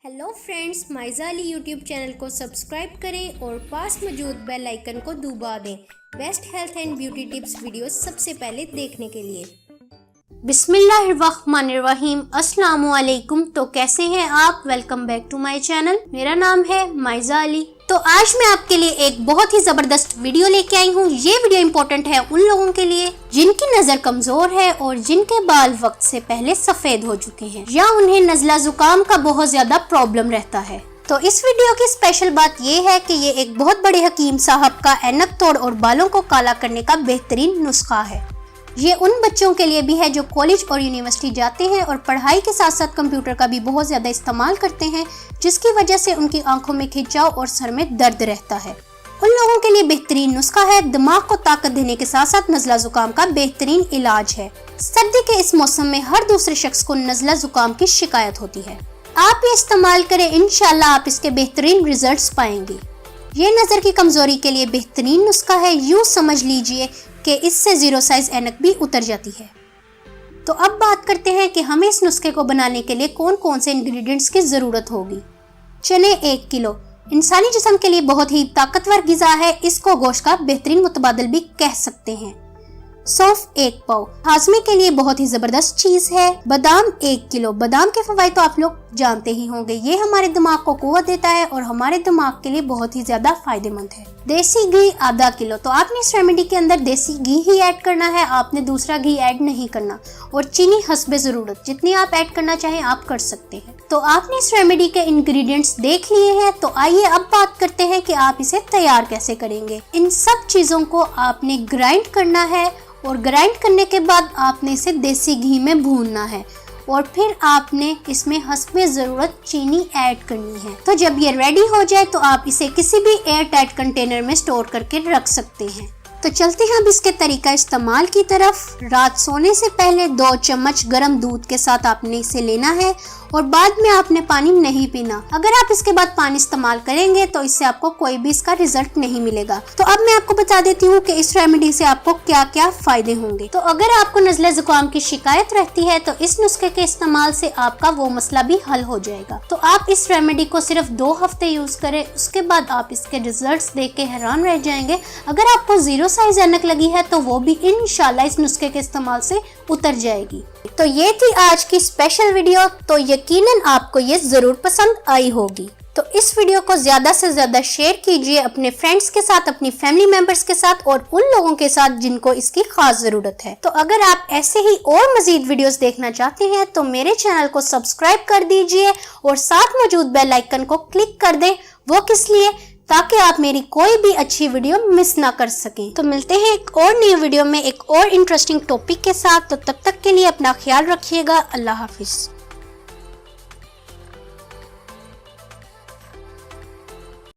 Hello friends, Maiza Ali YouTube channel को subscribe करें और पास मौजूद बेल आइकन को दबा दें best health and beauty tips videos सबसे पहले देखने के लिए। बिस्मिल्लाहिर्रहमानिर्रहीम, अस्सलामु अलैकुम। तो कैसे हैं आप? Welcome back to my channel. मेरा नाम है माइज़ा अली। तो आज मैं आपके लिए एक बहुत ही जबरदस्त वीडियो लेके आई हूँ। ये वीडियो इम्पोर्टेंट है उन लोगों के लिए जिनकी नजर कमजोर है और जिनके बाल वक्त से पहले सफेद हो चुके हैं या उन्हें नज़ला जुकाम का बहुत ज्यादा प्रॉब्लम रहता है। तो इस वीडियो की स्पेशल बात ये है कि ये एक बहुत बड़े हकीम साहब का ऐनक तोड़ और बालों को काला करने का बेहतरीन नुस्खा है। ये उन बच्चों के लिए भी है जो कॉलेज और यूनिवर्सिटी जाते हैं और पढ़ाई के साथ साथ कंप्यूटर का भी बहुत ज़्यादा इस्तेमाल करते हैं, जिसकी वजह से उनकी आंखों में खिंचाव और सर में दर्द रहता है। उन लोगों के लिए बेहतरीन नुस्खा है। दिमाग को ताकत देने के साथ साथ नज़ला जुकाम का बेहतरीन इलाज है। सर्दी के इस मौसम में हर दूसरे शख्स को नज़ला जुकाम की शिकायत होती है। आप ये इस्तेमाल करें, इंशाल्लाह आप इसके बेहतरीन रिजल्ट्स पाएंगे। ये नज़र की कमजोरी के लिए बेहतरीन नुस्खा है। यूँ समझ लीजिए कि इससे जीरो साइज ऐनक भी उतर जाती है। तो अब बात करते हैं कि हमें इस नुस्खे को बनाने के लिए कौन कौन से इंग्रेडिएंट्स की ज़रूरत होगी। चने 1 किलो इंसानी जिस्म के लिए बहुत ही ताकतवर ग़िज़ा है। इसको गोश्त का बेहतरीन मुतबादिल भी कह सकते हैं। सौंफ 1 पाव हाजमे के लिए बहुत ही जबरदस्त चीज है। बादाम 1 किलो। बादाम के फवाइद तो आप लोग जानते ही होंगे। ये हमारे दिमाग को कुव्वत देता है और हमारे दिमाग के लिए बहुत ही ज्यादा फायदेमंद है। देसी घी आधा किलो। तो आपने इस रेमेडी के अंदर देसी घी ही ऐड करना है, आपने दूसरा घी ऐड नहीं करना। और चीनी हस्बे जरूरत, जितनी आप ऐड करना चाहें आप कर सकते हैं। तो आपने इस रेमेडी के इंग्रेडिएंट्स देख लिए हैं। तो आइए अब बात करते हैं कि आप इसे तैयार कैसे करेंगे। इन सब चीजों को आपने ग्राइंड करना है और ग्राइंड करने के बाद आपने इसे देसी घी में भूनना है और फिर आपने इसमें हस्बे ज़रूरत चीनी ऐड करनी है। तो जब ये रेडी हो जाए तो आप इसे किसी भी एयर टाइट कंटेनर में स्टोर करके रख सकते हैं। तो चलते हैं अब इसके तरीका इस्तेमाल की तरफ। रात सोने से पहले 2 चम्मच गर्म दूध के साथ आपने इसे लेना है और बाद में आपने पानी नहीं पीना। अगर आप इसके बाद पानी इस्तेमाल करेंगे तो इससे आपको कोई भी इसका रिजल्ट नहीं मिलेगा। तो अब मैं आपको बता देती हूँ कि इस रेमेडी से आपको क्या क्या फायदे होंगे। तो अगर आपको नज़ला जुकाम की शिकायत रहती है तो इस नुस्खे के इस्तेमाल से आपका वो मसला भी हल हो जाएगा। तो आप इस रेमेडी को सिर्फ 2 हफ्ते यूज करें, उसके बाद आप इसके रिजल्ट देख के हैरान रह जाएंगे। अगर आपको जीरो साइज ऐनक लगी है तो वो भी इंशाल्लाह इस नुस्खे के इस्तेमाल से उतर जाएगी। तो ये थी आज की स्पेशल वीडियो। तो यकीनन आपको ये जरूर पसंद आई होगी। तो इस वीडियो को ज्यादा से ज्यादा शेयर कीजिए अपने फ्रेंड्स के साथ, अपनी फैमिली मेंबर्स के साथ और उन लोगों के साथ जिनको इसकी खास जरूरत है। तो अगर आप ऐसे ही और मजीद वीडियोस देखना चाहते हैं तो मेरे चैनल को सब्सक्राइब कर दीजिए और साथ मौजूद बेल आइकन को क्लिक कर दें। वो किस लिए? ताकि आप मेरी कोई भी अच्छी वीडियो मिस ना कर सकें। तो मिलते हैं एक और नई वीडियो में एक और इंटरेस्टिंग टॉपिक के साथ। तो तब तक के लिए अपना ख्याल रखिएगा। अल्लाह हाफिज।